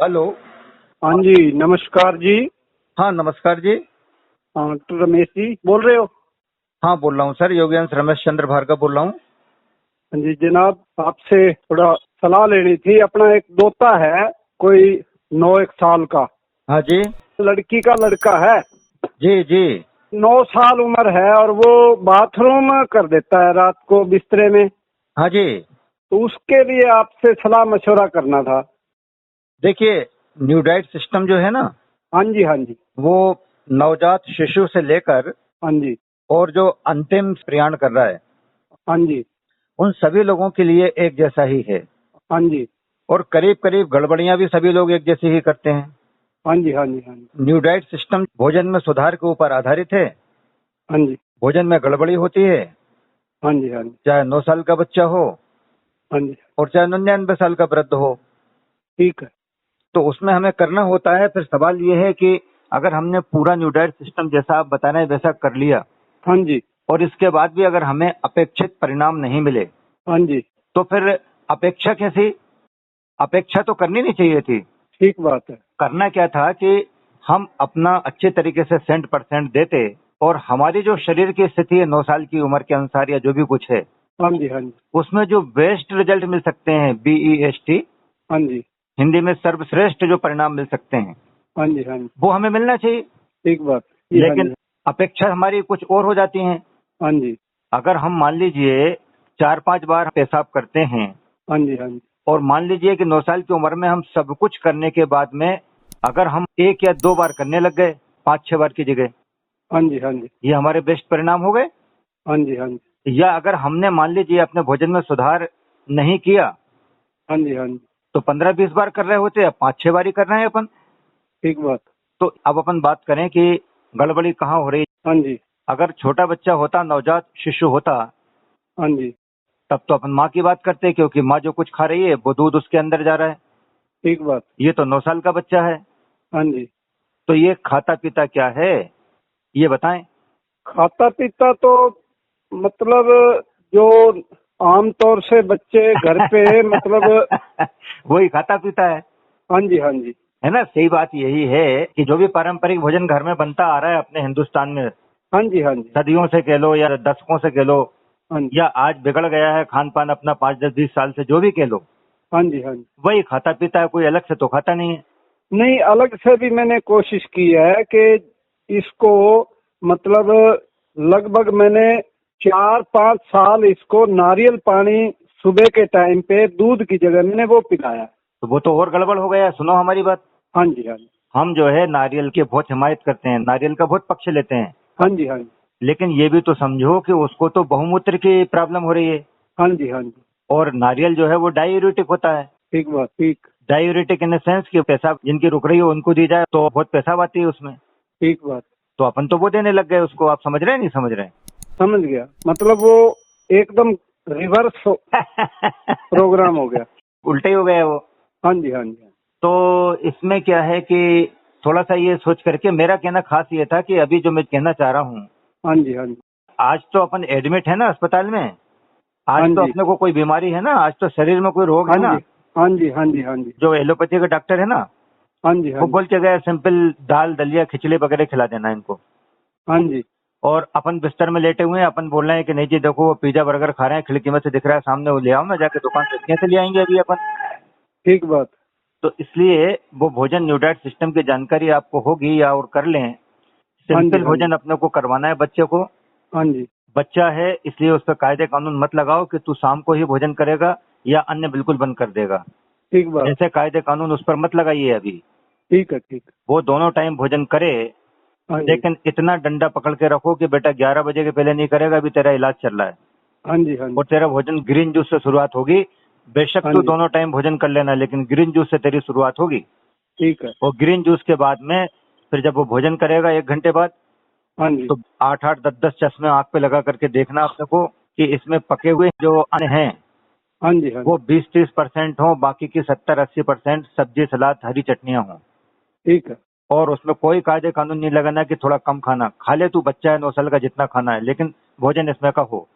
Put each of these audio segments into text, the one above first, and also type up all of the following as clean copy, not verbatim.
Hello. हाँ जी, नमस्कार जी। हाँ, नमस्कार जी। डॉक्टर रमेश जी बोल रहे हो? हाँ, बोल रहा हूँ सर, योगेंश रमेश चंद्र भार्गव बोल रहा हूँ। हाँ जी जनाब, आपसे थोड़ा सलाह लेनी थी। अपना एक दोता है, कोई 9 एक साल का। हाँ जी। लड़की का लड़का है, जी जी। 9 साल उम्र है, और वो बाथरूम कर देता है रात को बिस्तरे में। हाँ जी। तो उसके लिए आपसे सलाह मशवरा करना था। देखिए, न्यू डाइट सिस्टम जो है ना, हाँ जी हाँ जी। वो नवजात शिशु से लेकर हाँ जी। और जो अंतिम प्रयाण कर रहा है, हाँ जी। उन सभी लोगों के लिए एक जैसा ही है। हाँ जी। और करीब करीब गड़बड़ियां भी सभी लोग एक जैसी ही करते हैं। हाँ जी। हाँ जी। हाँ जी। न्यू डाइट सिस्टम भोजन में सुधार के ऊपर आधारित है। हाँ जी। भोजन में गड़बड़ी होती है, हाँ जी। हाँ जी। चाहे 9 साल का बच्चा हो हाँ जी। और चाहे 99 साल का वृद्ध हो। ठीक है। तो उसमें हमें करना होता है। फिर सवाल ये है कि अगर हमने पूरा न्यू डाइट सिस्टम जैसा आप बता रहे हैं वैसा कर लिया, हाँ जी। और इसके बाद भी अगर हमें अपेक्षित परिणाम नहीं मिले, हाँ जी। तो फिर अपेक्षा कैसी? अपेक्षा तो करनी नहीं चाहिए थी। ठीक बात है। करना क्या था कि हम अपना अच्छे तरीके से 100% देते, और हमारी जो शरीर की स्थिति है 9 साल की उम्र के अनुसार या जो भी कुछ है, हाँ जी। हाँ जी। उसमें जो बेस्ट रिजल्ट मिल सकते हैं, BEST, हाँ जी। हिंदी में सर्वश्रेष्ठ जो परिणाम मिल सकते हैं, हाँ जी। हाँ जी। वो हमें मिलना चाहिए। ठीक बात जी। हाँ लेकिन जी। अपेक्षा हमारी कुछ और हो जाती है। हाँ जी। अगर हम मान लीजिए 4-5 बार पेशाब करते हैं, हाँ जी। हाँ जी। और मान लीजिए कि 9 साल की उम्र में हम सब कुछ करने के बाद में अगर हम 1 या 2 बार करने लग गए 5-6 बार की जगह, हाँ जी। हाँ जी। ये हमारे बेस्ट परिणाम हो गए। हाँ जी। हाँ जी। या अगर हमने मान लीजिए अपने भोजन में सुधार नहीं किया, हाँ जी। हाँ जी। तो 15-20 बार कर रहे होते, अब 5-6 बार ही कर रहे हैं अपन। ठीक बात। तो अब अपन बात करें कि गड़बड़ी कहाँ हो रही है। हाँ जी। अगर छोटा बच्चा होता, नवजात शिशु होता, हाँ जी। तब तो अपन माँ की बात करते, क्योंकि माँ जो कुछ खा रही है वो दूध उसके अंदर जा रहा है। ठीक बात। ये तो 9 साल का बच्चा है, हाँ जी। तो ये खाता पीता क्या है, ये बताएं। खाता पीता तो मतलब जो आमतौर से बच्चे घर पे मतलब। वही खाता पीता है। हाँ जी। हाँ जी। है ना? सही बात यही है कि जो भी पारंपरिक भोजन घर में बनता आ रहा है अपने हिंदुस्तान में, हाँ जी। हाँ जी। सदियों से कह लो या दशकों से कह लो, हाँ जी। या आज बिगड़ गया है खान पान अपना 5-10-20 साल से, जो भी कह लो, हाँ जी। हाँ जी। वही खाता पीता है, कोई अलग से तो खाता नहीं है। नहीं, अलग से भी मैंने कोशिश की है कि इसको मतलब लगभग मैंने 4-5 साल इसको नारियल पानी सुबह के टाइम पे दूध की जगह मैंने वो पिलाया। तो वो तो और गड़बड़ हो गया। सुनो हमारी बात। हाँ जी। हाँ जी। हम जो है नारियल की बहुत हिमायत करते हैं, नारियल का बहुत पक्ष लेते हैं, हाँ जी। हाँ जी। लेकिन ये भी तो समझो कि उसको तो बहुमूत्र की प्रॉब्लम हो रही है। हाँ जी। हाँ जी। और नारियल जो है वो डायूरेटिक होता है। ठीक बात। ठीक। डायूरेटिक इन द सेंस कि पेशाब जिनकी रुक रही हो उनको दी जाए तो बहुत पेशाब आती है उसमें। ठीक बात। तो अपन तो वो देने लग गए उसको। आप समझ रहे हैं नहीं समझ रहे समझ गया, मतलब वो एकदम रिवर्स प्रोग्राम हो गया। उल्टे ही हो गए वो। हाँ जी। हाँ जी। तो इसमें क्या है कि थोड़ा सा ये सोच करके, मेरा कहना खास ये था कि अभी जो मैं कहना चाह रहा हूँ, हाँ जी। हाँ जी। आज तो अपन एडमिट है ना अस्पताल में, आज हाँ तो जी। अपने को कोई बीमारी है ना, आज तो शरीर में कोई रोग हाँ है ना। जी। हाँ जी। हाँ जी। हाँ जी। जो एलोपैथी का डॉक्टर है ना, हाँ जी। हाँ वो जी। बोल के गए सिंपल दाल दलिया खिचड़ी वगैरह खिला देना इनको। हाँ जी। और अपन बिस्तर में लेटे हुए हैं, अपन बोल रहे हैं कि नहीं जी देखो वो पिज्जा बर्गर खा रहे हैं, खिड़की में से दिख रहा है सामने, वो ले आओ ना जाके दुकान से, कैसे ले आएंगे अभी अपन। ठीक बात। तो इसलिए वो भोजन न्यू डाइट सिस्टम की जानकारी आपको होगी या और कर लें। हाँ जी। सिंपल हाँ जी। भोजन अपने को करवाना है बच्चे को। हाँ जी। बच्चा है इसलिए उस पर कायदे कानून मत लगाओ कि तू शाम को ही भोजन करेगा या अन्य बिल्कुल बंद कर देगा। ठीक बात। ऐसे कायदे कानून उस पर मत लगाइए अभी। ठीक है। ठीक। वो दोनों टाइम भोजन करे, हाँ जी। लेकिन इतना डंडा पकड़ के रखो कि बेटा 11 बजे के पहले नहीं करेगा, अभी तेरा इलाज चल रहा है। हाँ जी। हाँ जी। और तेरा भोजन ग्रीन जूस से शुरुआत होगी। बेशक हाँ तू जी। दोनों टाइम भोजन कर लेना, लेकिन ग्रीन जूस से तेरी शुरुआत होगी। ठीक है। और ग्रीन जूस के बाद में फिर जब वो भोजन करेगा 1 घंटे बाद, हाँ जी। तो 8-8 10-10 चश्मे आंख पे लगा करके देखना अपने को कि इसमें पके हुए जो अन्न हैं हाँ जी। हाँ वो जी। 20-30% हो, बाकी की 70-80% सब्जी सलाद हरी चटनियां हों। ठीक है। और उसमें कोई कायदे कानून नहीं लगाना कि थोड़ा कम खाना खा ले, तू बच्चा है 9 साल का, जितना खाना है, लेकिन भोजन इसमें का हो।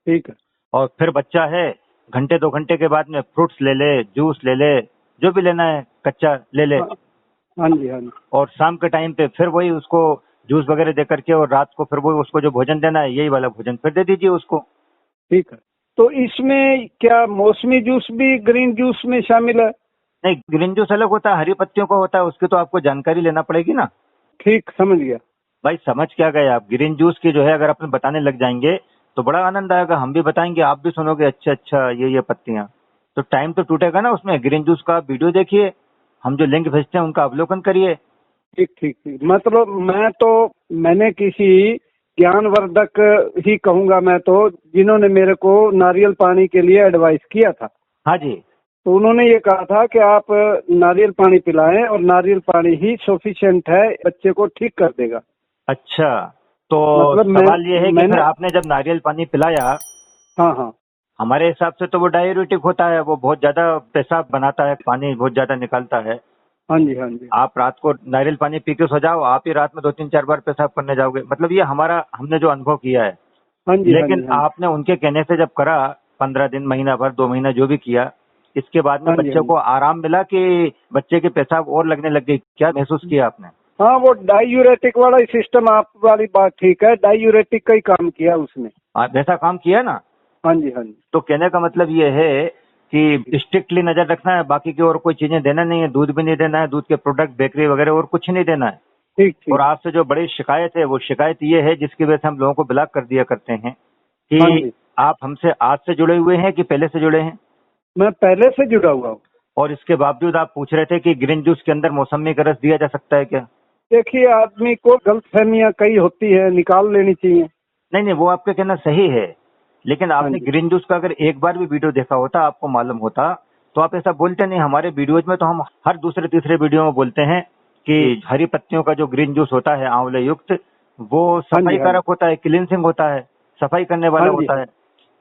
ठीक है। और फिर बच्चा है, घंटे 2 घंटे के बाद में फ्रूट्स ले ले, जूस ले ले, जो भी लेना है कच्चा ले ले। हाँ जी हाँ जी। और शाम के टाइम पे फिर वही उसको जूस वगैरह दे करके, और रात को फिर वही उसको जो भोजन देना है यही वाला भोजन फिर दे दीजिए उसको। ठीक है। तो इसमें क्या मौसमी जूस भी ग्रीन जूस में शामिल है? नहीं, ग्रीन जूस अलग होता है, हरी पत्तियों का होता है, उसकी तो आपको जानकारी लेना पड़ेगी ना। ठीक, समझ गया। भाई समझ क्या गए आप, ग्रीन जूस की जो है अगर अपन बताने लग जाएंगे तो बड़ा आनंद आएगा, हम भी बताएंगे आप भी सुनोगे, अच्छा अच्छा ये पत्तियां, तो टाइम तो टूटेगा ना उसमें। ग्रीन जूस का आप वीडियो देखिए, हम जो लिंक भेजते हैं उनका अवलोकन करिए। ठीक ठीक ठीक। मतलब मैंने किसी ज्ञानवर्धक ही कहूंगा मैं तो, जिन्होंने मेरे को नारियल पानी के लिए एडवाइस किया था। हाँ जी। तो उन्होंने ये कहा था कि आप नारियल पानी पिलाएं और नारियल पानी ही सफिशिएंट है, बच्चे को ठीक कर देगा। अच्छा, तो मतलब सवाल ये है कि मैंने फिर आपने जब नारियल पानी पिलाया, हाँ हाँ हमारे हिसाब से तो वो डाययूरेटिक होता है, वो बहुत ज्यादा पेशाब बनाता है, पानी बहुत ज्यादा निकालता है। हाँ जी हाँ जी आप रात को नारियल पानी पी के सो जाओ, आप ही रात में 2-3-4 बार पेशाब करने जाओगे, मतलब ये हमने जो अनुभव किया है। हाँ जी हाँ लेकिन जी हाँ जी आपने उनके कहने से जब करा, 15 दिन, महीना भर, 2 महीना जो भी किया, इसके बाद में हाँ जी बच्चे हाँ को जी। आराम मिला कि बच्चे के पेशाब और लगने लग गई, क्या महसूस किया आपने? हाँ, वो डायूरेटिक वाला सिस्टम, आप वाली बात ठीक है, डायूरेटिक का ही काम किया उसने। वैसा काम किया ना। हाँ जी हाँ जी। तो कहने का मतलब ये है कि स्ट्रिक्टली नजर रखना है, बाकी की और कोई चीजें देना नहीं है, दूध भी नहीं देना है, दूध के प्रोडक्ट, बेकरी वगैरह और कुछ नहीं देना है। ठीक ठीक। और आपसे जो बड़ी शिकायत है, वो शिकायत ये है जिसकी वजह से हम लोगों को ब्लॉक कर दिया करते हैं हाँ कि जी। आप हमसे आज से जुड़े हुए हैं कि पहले से जुड़े हैं, मैं पहले से जुड़ा हुआ हूँ। और इसके बावजूद आप पूछ रहे थे कि ग्रीन जूस के अंदर मौसमी का रस दिया जा सकता है क्या? देखिए, आदमी को गलतफहमियां कई होती है, निकाल लेनी चाहिए। नहीं नहीं, वो आपका कहना सही है, लेकिन हाँ आपने जी ग्रीन जूस का अगर एक बार भी वीडियो देखा होता, आपको मालूम होता, तो आप ऐसा बोलते नहीं। हमारे वीडियोज में तो हम हर दूसरे तीसरे वीडियो में बोलते हैं कि हरी पत्तियों का जो ग्रीन जूस होता है आंवले युक्त, वो हाँ जी सफाई हाँ जी कारक होता है, क्लींसिंग होता है, सफाई करने वाला हाँ जी होता है।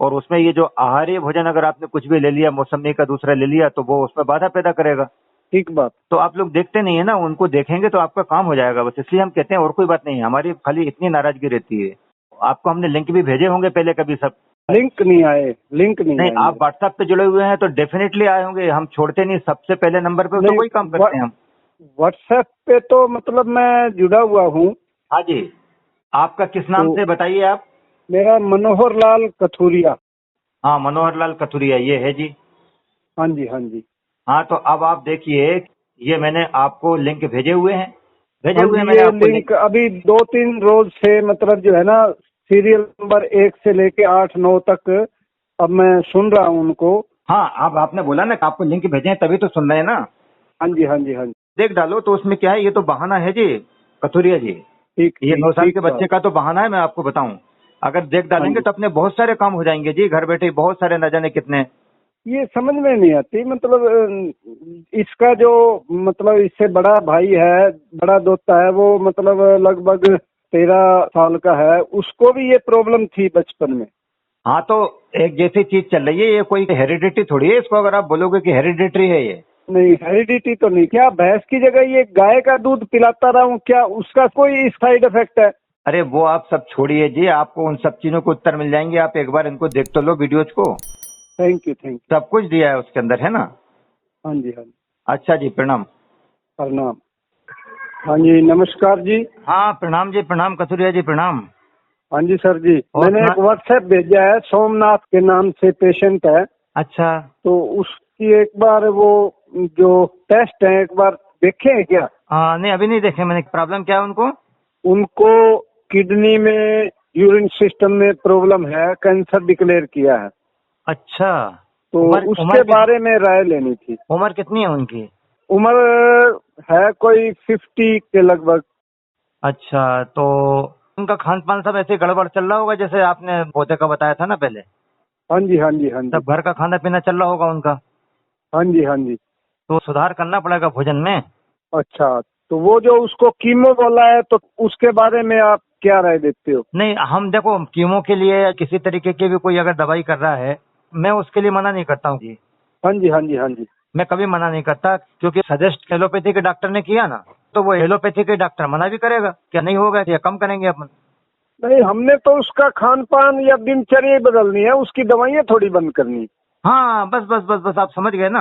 और उसमें ये जो आहारीय भोजन अगर आपने कुछ भी ले लिया, मौसमी का दूसरा ले लिया, तो वो उसमें बाधा पैदा करेगा। ठीक बात। तो आप लोग देखते नहीं है ना, उनको देखेंगे तो आपका काम हो जाएगा, बस इसलिए हम कहते हैं, और कोई बात नहीं है, हमारी खाली इतनी नाराजगी रहती है। आपको हमने लिंक भी भेजे होंगे पहले कभी सब। लिंक नहीं आए, लिंक नहीं नहीं, आए आप मेरे। व्हाट्सएप पे जुड़े हुए हैं तो डेफिनेटली आए होंगे, हम छोड़ते नहीं, सबसे पहले नंबर पे तो वही काम नहीं, करते हैं हम। व्हाट्सएप पे तो मतलब मैं जुड़ा हुआ हूँ। हाँ जी, आपका किस नाम तो से बताइए आप? मेरा मनोहर लाल कथूरिया। हाँ, मनोहर लाल कथुरिया, ये है जी। हाँ जी हाँ जी हाँ, तो अब आप देखिए, ये मैंने आपको लिंक भेजे हुए हैं, भेजे हाँ हुए जी। हैं मैंने ये आपको लिंक। लिंक अभी 2-3 रोज से, मतलब जो है ना, सीरियल नंबर 1 से लेके 8-9 तक अब मैं सुन रहा हूँ उनको। हाँ, अब आपने बोला ना कि आपको लिंक भेजे हैं, तभी तो सुन रहे हैं ना। हाँ जी हाँ जी हाँ जी। देख डालो तो उसमें क्या है, ये तो बहाना है जी कथुरिया जी, ठीक ये ठीक 9 साल ठीक के बात। बच्चे का तो बहाना है, मैं आपको बताऊं। अगर देख हाँ डालेंगे जी। तो अपने बहुत सारे काम हो जाएंगे जी, घर बैठे बहुत सारे, न जाने कितने। ये समझ में नहीं आती, मतलब इसका जो, मतलब इससे बड़ा भाई है, बड़ा दोता है, वो मतलब लगभग 13 साल का है, उसको भी ये प्रॉब्लम थी बचपन में। हाँ, तो एक जैसी चीज चल रही है, ये कोई हेरिडिटी थोड़ी है, इसको अगर आप बोलोगे कि हेरिडिटरी है ये। नहीं, हेरिडिटी तो नहीं। क्या भैंस की जगह ये गाय का दूध पिलाता रहा हूँ, क्या उसका कोई साइड इफेक्ट है? अरे वो आप सब छोड़िए जी, आपको उन सब चीजों को उत्तर मिल जाएंगे, आप एक बार इनको देख तो लो वीडियोज को, थैंक यू। सब कुछ दिया है उसके अंदर, है ना। हाँ जी हाँ जी। अच्छा जी, प्रणाम। प्रणाम। हाँ जी, नमस्कार जी। हाँ, प्रणाम जी, प्रणाम कथुरिया जी, प्रणाम। हाँ जी सर जी, और मैंने एक व्हाट्सएप भेजा है, सोमनाथ के नाम से पेशेंट है। अच्छा। तो उसकी एक बार वो जो टेस्ट है, एक बार देखे हैं क्या? हाँ, नहीं अभी नहीं देखे मैंने, प्रॉब्लम क्या है उनको? उनको किडनी में, यूरिन सिस्टम में प्रॉब्लम है, कैंसर डिक्लेयर किया है। अच्छा, तो उसके उम्र बारे में राय लेनी थी। उम्र कितनी है उनकी? उम्र है कोई 50 के लगभग। अच्छा, तो उनका खान पान सब ऐसे गड़बड़ चल रहा होगा जैसे आपने पौधे का बताया था ना पहले, हाँ जी हाँ जी हाँ जी सब घर का खाना पीना चल रहा होगा उनका, हाँ जी हाँ जी। तो सुधार करना पड़ेगा भोजन में। अच्छा, तो वो जो उसको कीमो बोला है, तो उसके बारे में आप क्या राय देते हो? नहीं, हम देखो कीमो के लिए या किसी तरीके की भी कोई अगर दवाई कर रहा है, मैं उसके लिए मना नहीं करता हूँ जी, हाँ जी हाँ जी हाँ जी। मैं कभी मना नहीं करता, क्योंकि सजेस्ट एलोपैथी के डॉक्टर ने किया ना, तो वो एलोपैथी के डॉक्टर मना भी करेगा, क्या नहीं होगा या कम करेंगे अपन। नहीं, हमने तो उसका खान पान या दिनचर्या ही बदलनी है, उसकी दवाइयाँ थोड़ी बंद करनी। हाँ, बस बस बस बस, आप समझ गए ना।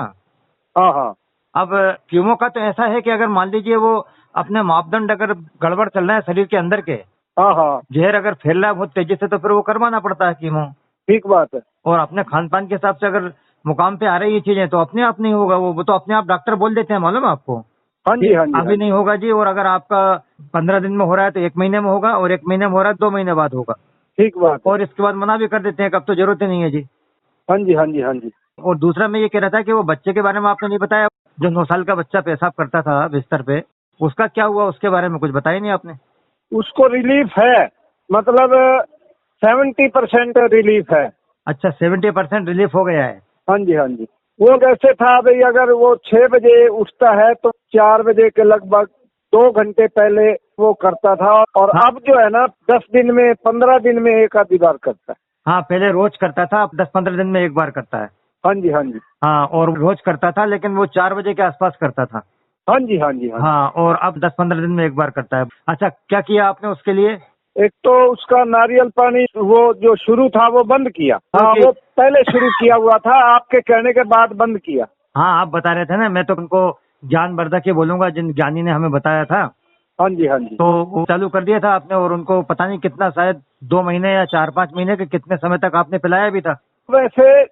हाँ हाँ। अब कीमो का तो ऐसा है कि अगर मान लीजिए वो अपने मापदंड अगर गड़बड़ चल रहा है शरीर के अंदर के, हाँ हाँ जहर अगर फैल रहा है बहुत तेजी से, तो फिर वो करवाना पड़ता है कीमो। ठीक बात है। और अपने खान पान के हिसाब से अगर मुकाम पे आ रही ये चीजें तो अपने आप नहीं होगा, वो तो अपने आप डॉक्टर बोल देते हैं, मालूम है आपको। हाँ जी हाँ जी हाँ अभी जी। नहीं होगा जी, और अगर आपका 15 दिन में हो रहा है तो 1 महीने में होगा, और 1 महीने में हो रहा है 2 महीने बाद होगा। ठीक बात है। और इसके बाद मना भी कर देते हैं कि अब तो जरूरत ही नहीं है जी। हाँ जी हाँ जी हाँ जी। और दूसरा मैं ये कह रहा था कि वो बच्चे के बारे में आपने नहीं बताया, जो 9 साल का बच्चा पेशाब करता था बिस्तर पे, उसका क्या हुआ, उसके बारे में कुछ बताया नहीं आपने। उसको रिलीफ है, मतलब 70% रिलीफ है। अच्छा, 70% रिलीफ हो गया है। हाँ जी हाँ जी। वो कैसे था भाई, अगर वो 6 बजे उठता है तो 4 बजे के लगभग 2 घंटे पहले वो करता था, और हाँ। अब जो है ना 10 दिन में 15 दिन में एक आधी बार करता है। हाँ, पहले रोज करता था, अब 10-15 दिन में एक बार करता है। हाँ जी हाँ जी। हाँ, और रोज करता था लेकिन वो 4 बजे के आसपास करता था। हाँ जी हाँ जी हाँ जी। हाँ, और अब 10-15 दिन में एक बार करता है। अच्छा, क्या किया आपने उसके लिए। एक तो उसका नारियल पानी वो जो शुरू था वो बंद किया। हाँ, क्योंकि- वो पहले शुरू किया हुआ था, आपके कहने के बाद बंद किया। हाँ, आप बता रहे थे ना, मैं तो उनको ज्ञानवर्धक ही बोलूंगा, जिन ज्ञानी ने हमें बताया था। हाँ जी हाँ जी। तो वो चालू कर दिया था आपने, और उनको पता नहीं कितना, शायद 2 महीने या 4-5 महीने के कितने समय तक आपने पिलाया भी था। वैसे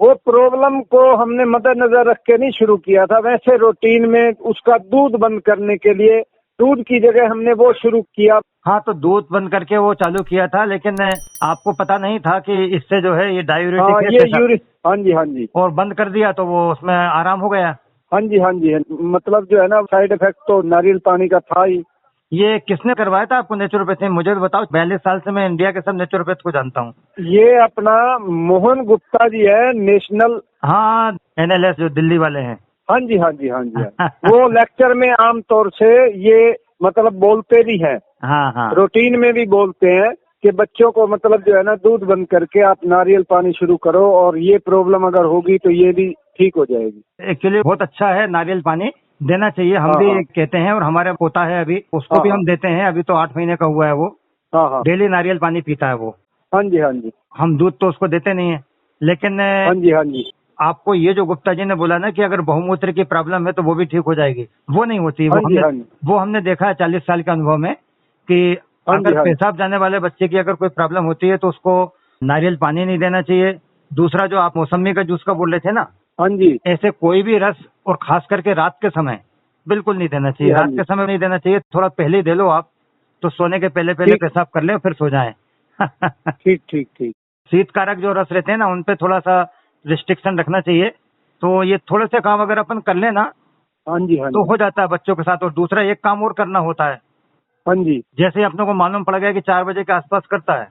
वो प्रॉब्लम को हमने मद्देनजर रख के नहीं शुरू किया था, वैसे रूटीन में उसका दूध बंद करने के लिए दूध की जगह हमने वो शुरू किया। हाँ, तो दूध बंद करके वो चालू किया था, लेकिन आपको पता नहीं था कि इससे जो है ये डायूरेटिक हाँ है ये पेशाब। यूरिक, हाँ जी हाँ जी। और बंद कर दिया तो वो उसमें आराम हो गया। हाँ जी हाँ जी। मतलब जो है ना साइड इफेक्ट तो नारियल पानी का था ही। ये किसने करवाया था आपको नेचुरोपैथी, मुझे तो बताओ। 42 साल से मैं इंडिया के सब नेचुरोपैथ को जानता हूँ। ये अपना मोहन गुप्ता जी है, नेशनल। हाँ, NLS जो दिल्ली वाले हैं। हाँ जी हाँ जी हाँ जी हाँ। वो लेक्चर में आमतौर से ये मतलब बोलते भी हैं, हाँ हाँ। रूटीन में भी बोलते हैं कि बच्चों को मतलब जो है ना दूध बंद करके आप नारियल पानी शुरू करो, और ये प्रॉब्लम अगर होगी तो ये भी ठीक हो जाएगी। एक्चुअली बहुत अच्छा है, नारियल पानी देना चाहिए, हम हाँ भी हाँ कहते हैं। और हमारा पोता है अभी, उसको हाँ भी हाँ हम देते हैं, अभी तो 8 महीने का हुआ है वो। हाँ हाँ डेली नारियल पानी पीता है वो। हाँ जी हाँ जी हम दूध तो उसको देते नहीं है, लेकिन हाँ जी हाँ जी आपको ये जो गुप्ता जी ने बोला ना कि अगर बहुमूत्र की प्रॉब्लम है तो वो भी ठीक हो जाएगी, वो नहीं होती। हाँ जी हाँ जी वो हमने देखा है 40 साल के अनुभव में, कि हाँ जी अगर हाँ जी पेशाब जाने वाले बच्चे की अगर कोई प्रॉब्लम होती है तो उसको नारियल पानी नहीं देना चाहिए। दूसरा, जो आप मौसमी का जूस का बोल रहे थे ना, हाँ जी ऐसे कोई भी रस, और खास करके रात के समय बिल्कुल नहीं देना चाहिए। हाँ रात जी। के समय नहीं देना चाहिए, थोड़ा पहले ही दे लो आप, तो सोने के पहले पहले ठीक पेशाब कर ले फिर सो जाएं। ठीक ठीक ठीक। शीतकारक जो रस रहते हैं ना, उन पे थोड़ा सा रिस्ट्रिक्शन रखना चाहिए। तो ये थोड़े से काम अगर अपन कर लेना हाँ जी हाँ तो जी हो जाता है बच्चों के साथ। और दूसरा एक काम और करना होता है, हाँ जी जैसे ही अपने को मालूम पड़ गया कि 4 बजे के आसपास करता है,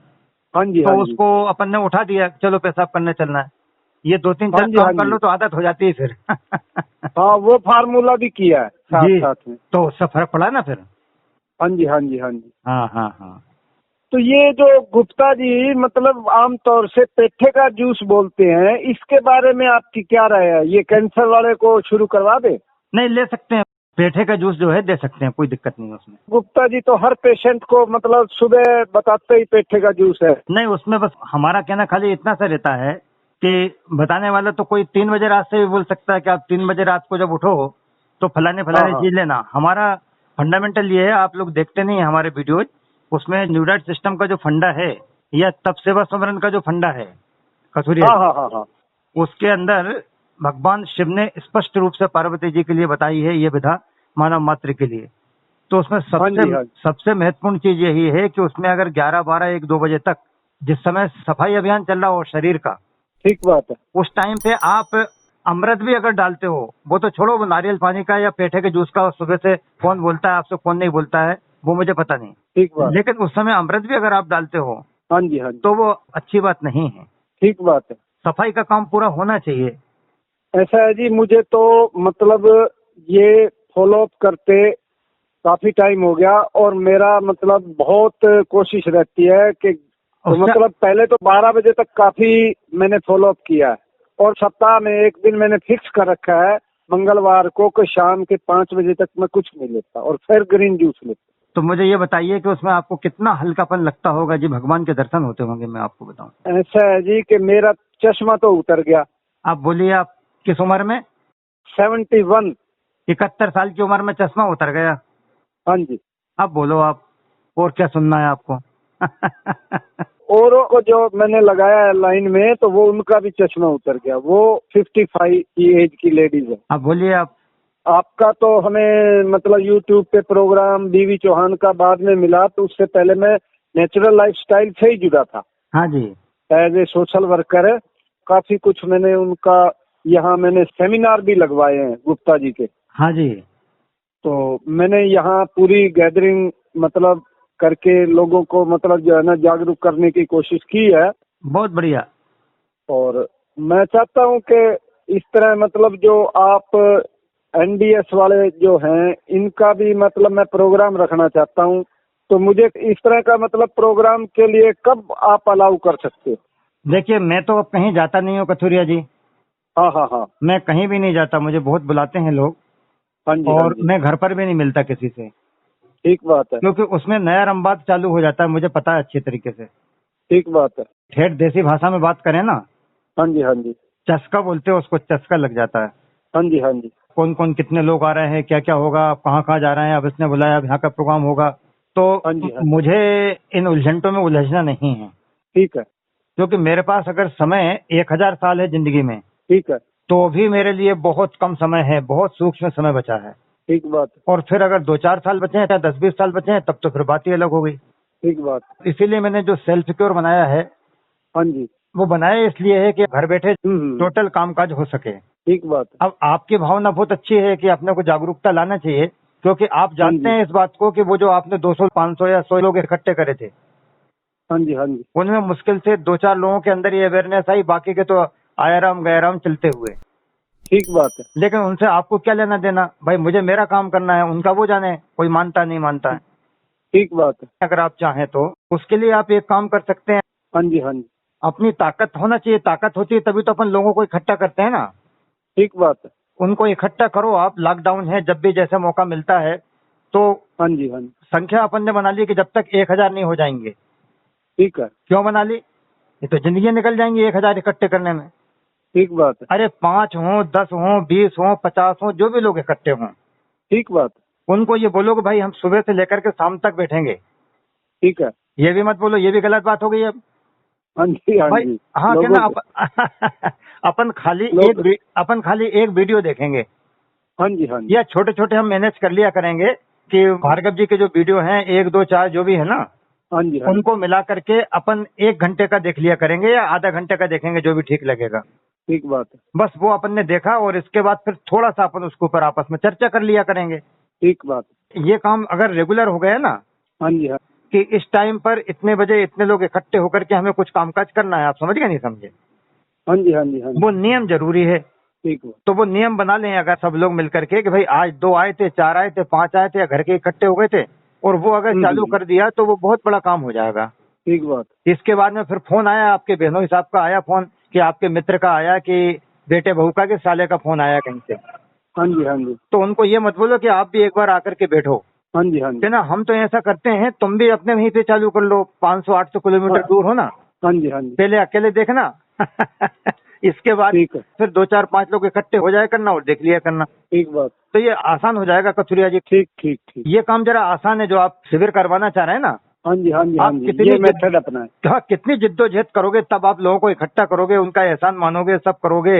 हाँ जी तो हाँ जी उसको अपन ने उठा दिया, चलो पेशाब करने चलना है। ये 2-3-4 हाँ जी काम हाँ कर जी। लो तो आदत हो जाती है फिर। हाँ, वो फार्मूला भी किया है साथ जी, साथ में। तो उससे फर्क पड़ा ना फिर। हाँ जी हाँ जी हाँ जी। हाँ हाँ हाँ। तो ये जो गुप्ता जी मतलब आमतौर से पेठे का जूस बोलते हैं, इसके बारे में आपकी क्या राय है? ये कैंसर वाले को शुरू करवा दे? नहीं, ले सकते हैं, पेठे का जूस जो है दे सकते हैं, कोई दिक्कत नहीं है उसमें। गुप्ता जी तो हर पेशेंट को मतलब सुबह बताते ही पेठे का जूस है। नहीं, उसमें बस हमारा कहना खाली इतना सा रहता है कि बताने वाला तो कोई 3 बजे रात से भी बोल सकता है कि आप 3 बजे रात को जब उठो तो फलाने हाँ हाँ चीज लेना। हमारा फंडामेंटल ये है, आप लोग देखते नहीं है हमारे वीडियोज, उसमें न्यूडाइट सिस्टम का जो फंडा है, या तप सेवा स्मरण का जो फंडा है कसूरी, हाँ हाँ हाँ हाँ उसके अंदर भगवान शिव ने स्पष्ट रूप से पार्वती जी के लिए बताई है ये विधा, मानव मात्र के लिए। तो उसमें हाँ जी हाँ जी सबसे महत्वपूर्ण चीज यही है कि उसमें अगर 11, 12, 1, 2 बजे तक, जिस समय सफाई अभियान चल रहा हो शरीर का, ठीक बात है। उस टाइम पे आप अमृत भी अगर डालते हो, वो तो छोड़ो, वो नारियल पानी का या पेठे के जूस का सुबह से कौन बोलता है आपसे, कौन नहीं बोलता है, वो मुझे पता नहीं, ठीक बात। लेकिन उस समय अमृत भी अगर आप डालते हो हाँ जी हाँ जी तो वो अच्छी बात नहीं है। ठीक बात है। सफाई का काम पूरा होना चाहिए। ऐसा है जी, मुझे तो मतलब ये फॉलो अप करते काफी टाइम हो गया, और मेरा मतलब बहुत कोशिश रहती है कि तो मतलब पहले तो 12 बजे तक काफी मैंने फॉलो अप किया है, और सप्ताह में एक दिन मैंने फिक्स कर रखा है मंगलवार को कि शाम के 5 बजे तक मैं कुछ नहीं लेता, और फिर ग्रीन जूस लेता। तो मुझे ये बताइए कि उसमें आपको कितना हल्कापन लगता होगा जी, भगवान के दर्शन होते होंगे, मैं आपको बताऊं। ऐसा है जी कि मेरा चश्मा तो उतर गया। आप बोलिए, आप किस उम्र में? 71। 71 साल की उम्र में चश्मा उतर गया। हाँ जी। अब बोलो आप, और क्या सुनना है आपको? औरों को जो मैंने लगाया है लाइन में, तो वो उनका भी चश्मा उतर गया। वो 55 की एज की लेडीज है। अब बोलिए आप। आपका तो हमें मतलब यूट्यूब पे प्रोग्राम बीवी चौहान का बाद में मिला, तो उससे पहले मैं नेचुरल लाइफस्टाइल से ही जुड़ा था हाँ जी। As a social worker. काफी कुछ मैंने उनका, यहाँ मैंने सेमिनार भी लगवाए हैं गुप्ता जी के। हाँ जी। तो मैंने यहाँ पूरी गैदरिंग मतलब करके लोगों को मतलब जो है ना जागरूक करने की कोशिश की है। बहुत बढ़िया। और मैं चाहता हूँ कि इस तरह मतलब जो आप एनडीएस वाले जो हैं, इनका भी मतलब मैं प्रोग्राम रखना चाहता हूँ। तो मुझे इस तरह का मतलब प्रोग्राम के लिए कब आप अलाउ कर सकते हो? देखिए, मैं तो अब कहीं जाता नहीं हूँ कथुरिया जी। हाँ हाँ हाँ। मैं कहीं भी नहीं जाता, मुझे बहुत बुलाते हैं लोग, हाँ जी हाँ और जी। मैं घर पर भी नहीं मिलता किसी से, ठीक बात है। क्योंकि उसमें नया रंबात चालू हो जाता है, मुझे पता है अच्छे तरीके से। ठीक बात है। ठेठ देसी भाषा में बात करें ना, हाँ जी हाँ जी। चस्का बोलते हैं उसको, चस्का लग जाता है। हाँ जी हाँ जी। कौन कौन कितने लोग आ रहे हैं, क्या क्या होगा, आप कहाँ कहाँ जा रहे हैं, अब इसने बुलाया, अब यहाँ का प्रोग्राम होगा। तो हाँ जी हाँ जी। मुझे इन उलझनों में उलझना नहीं है, ठीक है। क्योंकि मेरे पास अगर समय 1000 साल है जिंदगी में, ठीक है। तो भी मेरे लिए बहुत कम समय है, बहुत सूक्ष्म समय बचा है। ठीक बात है। और फिर अगर 2-4 साल बचे हैं या 10-20 साल बचे हैं, तब तो फिर बात ही अलग हो गई। ठीक बात है। इसीलिए मैंने जो सेल्फ सिक्योर बनाया है, हाँ जी। वो बनाया इसलिए है कि घर बैठे हम्म। टोटल कामकाज हो सके। ठीक बात है। अब आपकी भावना बहुत अच्छी है कि अपने को जागरूकता लाना चाहिए, क्योंकि आप हाँ जानते जी। हैं इस बात को कि वो जो आपने 200, 500 या 100 लोग इकट्ठे करे थे, हाँ जी हाँ जी। उनमें मुश्किल से 2-4 लोगों के अंदर ये अवेयरनेस आई, बाकी के तो आयाराम गैराम चलते हुए। ठीक बात है। लेकिन उनसे आपको क्या लेना देना भाई, मुझे मेरा काम करना है, उनका वो जाने, कोई मानता नहीं मानता है। ठीक बात है। अगर आप चाहें तो उसके लिए आप एक काम कर सकते हैं, हाँ जी हाँ जी। अपनी ताकत होना चाहिए, ताकत होती है तभी तो अपन लोगों को इकट्ठा करते हैं ना। ठीक बात है। उनको इकट्ठा करो आप, लॉकडाउन है, जब भी जैसे मौका मिलता है तो हाँ जी हाँ जी। संख्या अपन ने बना ली कि जब तक 1000 नहीं हो जाएंगे। ठीक है। क्यों बना ली? ये तो जिंदगी निकल जाएंगी 1000 इकट्ठे करने में। ठीक बात है। अरे 5 हो, 10 हो, 20 हो, 50 हो, जो भी लोग इकट्ठे हों, ठीक बात है। उनको ये बोलो कि भाई हम सुबह से लेकर के शाम तक बैठेंगे। ठीक है। ये भी मत बोलो, ये भी गलत बात हो गई अब हाँ जी हाँ भाई। जी। हाँ क्या लोगों ना, को लोग। अपन खाली एक वीडियो देखेंगे, हाँ जी हाँ जी। या छोटे छोटे हम मैनेज कर लिया करेंगे कि भार्गव जी के जो वीडियो हैं 1, 2, 4 जो भी है ना, हाँ जी हाँ जी। उनको मिला करके अपन 1 घंटे का देख लिया करेंगे या आधा घंटे का देखेंगे, जो भी ठीक लगेगा। ठीक बात है। बस वो अपन ने देखा और इसके बाद फिर थोड़ा सा अपन उसके ऊपर आपस में चर्चा कर लिया करेंगे। ठीक बात है। ये काम अगर रेगुलर हो गया ना, हाँ जी हाँ। कि इस टाइम पर इतने बजे इतने लोग इकट्ठे होकर के हमें कुछ कामकाज करना है, आप समझ गए नहीं समझे, हाँ जी हाँ जी। हाँ जी। वो नियम जरूरी है। ठीक बात। तो वो नियम बना लें अगर सब लोग मिलकर के कि भाई आज 2 आए थे, 4 आए थे, 5 आए थे, या घर के इकट्ठे हो गए थे, और वो अगर चालू कर दिया तो वो बहुत बड़ा काम हो जाएगा। ठीक बात। इसके बाद में फिर फोन आया, आपके बहनों हिसाब का आया फोन, कि आपके मित्र का आया, कि बेटे बहू का, कि साले का फोन आया कहीं से, हाँ जी हाँ जी। तो उनको ये मत बोलो कि आप भी एक बार आकर के बैठो, हाँ जी हाँ जी। है ना। हम तो ऐसा करते हैं, तुम भी अपने वहीं पे चालू कर लो, 500-800 किलोमीटर दूर हो ना, हाँ जी हाँ जी। पहले अकेले देखना। इसके बाद ठीक है। फिर 2-4-5 लोग इकट्ठे हो जाया करना और देख लिया करना। ठीक बात। तो ये आसान हो जाएगा कथुरिया जी। ठीक ठीक ठीक। ये काम जरा आसान है जो आप शिविर करवाना चाह रहे हैं ना। हाँ जी हाँ जी। हाँ आप जी, कितनी ये मेथड अपनाएं। हाँ, कितनी जिद्दोजहद करोगे तब आप लोगों को इकट्ठा करोगे, उनका एहसान मानोगे, सब करोगे।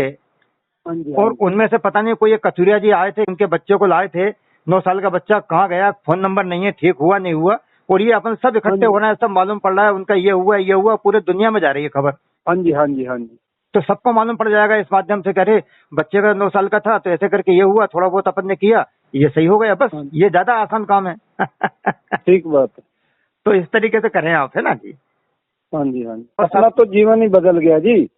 हाँ जी हाँ और जी। उनमें से पता नहीं कोई एक कथुरिया जी आए थे, उनके बच्चे को लाए थे, 9 साल का बच्चा, कहाँ गया, फोन नंबर नहीं है, ठीक हुआ नहीं हुआ, और ये अपन सब इकट्ठे हो रहे हैं, सब मालूम पड़ रहा है उनका ये हुआ, पूरे दुनिया में जा रही है खबर। हाँ जी हाँ जी। हाँ जी। तो सबको मालूम पड़ जाएगा इस माध्यम से, कह रहे बच्चे का 9 साल का था तो ऐसे करके ये हुआ, थोड़ा बहुत अपन ने किया, ये सही हो गया, बस हाँ। ये ज्यादा आसान काम है। ठीक बात है। तो इस तरीके से करें आप, है ना जी। हाँ जी हाँ जी। अपना तो जीवन ही बदल गया जी।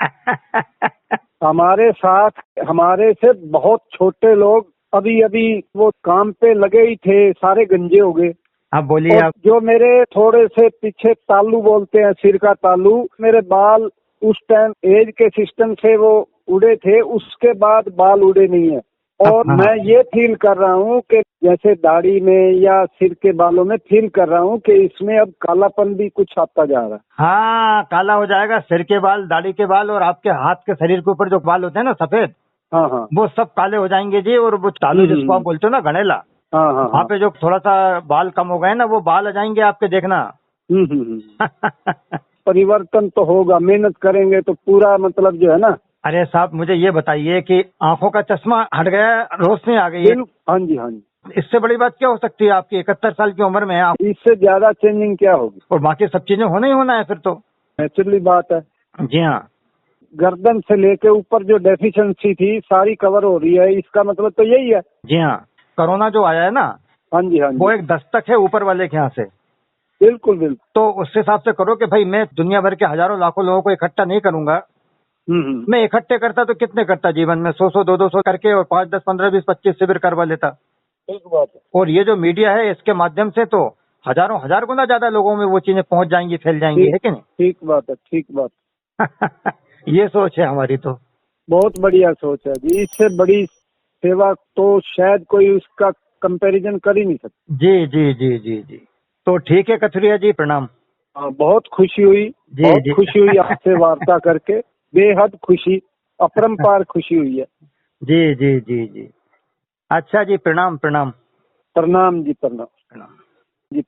हमारे साथ हमारे से बहुत छोटे लोग अभी अभी वो काम पे लगे ही थे, सारे गंजे हो गए। आप बोलिए। और आप जो मेरे थोड़े से पीछे तालू बोलते हैं, सिर का तालू, मेरे बाल उस टाइम एज के सिस्टम से वो उड़े थे, उसके बाद बाल उड़े नहीं है। और हाँ। मैं ये फील कर रहा हूँ कि जैसे दाढ़ी में या सिर के बालों में फील कर रहा हूँ कि इसमें अब कालापन भी कुछ आता जा रहा है। हाँ, काला हो जाएगा, सिर के बाल, दाढ़ी के बाल, और आपके हाथ के शरीर के ऊपर जो बाल होते हैं ना सफेद, हाँ हाँ वो सब काले हो जाएंगे जी। और वो चालू जिसको आप बोलते हो ना घड़ेला, हाँ हाँ वहाँ पे जो थोड़ा सा बाल कम हो गए ना, वो बाल आ जाएंगे आपके, देखना। परिवर्तन तो होगा, मेहनत करेंगे तो पूरा मतलब जो है ना। अरे साहब मुझे ये बताइए कि आंखों का चश्मा हट गया, रोशनी आ गई है, हाँ जी हाँ जी। इससे बड़ी बात क्या हो सकती है? आपकी 71 साल की उम्र में आप, इससे ज्यादा चेंजिंग क्या होगी? और बाकी सब चीजें होना ही होना है फिर तो। नेचुरली बात है। जी हाँ। गर्दन से लेके ऊपर जो डेफिशिएंसी थी सारी कवर हो रही है, इसका मतलब तो यही है। जी हाँ। कोरोना जो आया है ना, हाँ जी हाँ जी। वो एक दस्तक है ऊपर वाले के यहाँ से। बिल्कुल बिल्कुल। तो उस हिसाब से करो कि भाई मैं दुनिया भर के हजारों लाखों लोगों को इकट्ठा नहीं करूंगा। मैं इकट्ठे करता तो कितने करता जीवन में, 100 200 करके, और 5 10 15 20 25 शिविर करवा लेता। ठीक बात है। और ये जो मीडिया है, इसके माध्यम से तो हजारों हजार गुना ज्यादा लोगों में वो चीजें पहुंच जाएंगी, फैल जाएंगी, है कि नहीं? ठीक बात है, ठीक बात। ये सोच है हमारी तो। बहुत बढ़िया सोच है जी। इससे बड़ी सेवा तो शायद कोई उसका कंपैरिजन कर ही नहीं सकता। जी जी जी जी जी। तो ठीक है कथुरिया जी, प्रणाम। बहुत खुशी हुई, बहुत जी। खुशी हुई आपसे वार्ता करके, बेहद खुशी, अपरंपार खुशी हुई है। जी जी जी जी। अच्छा जी, प्रणाम प्रणाम। प्रणाम जी, प्रणाम। प्रणाम।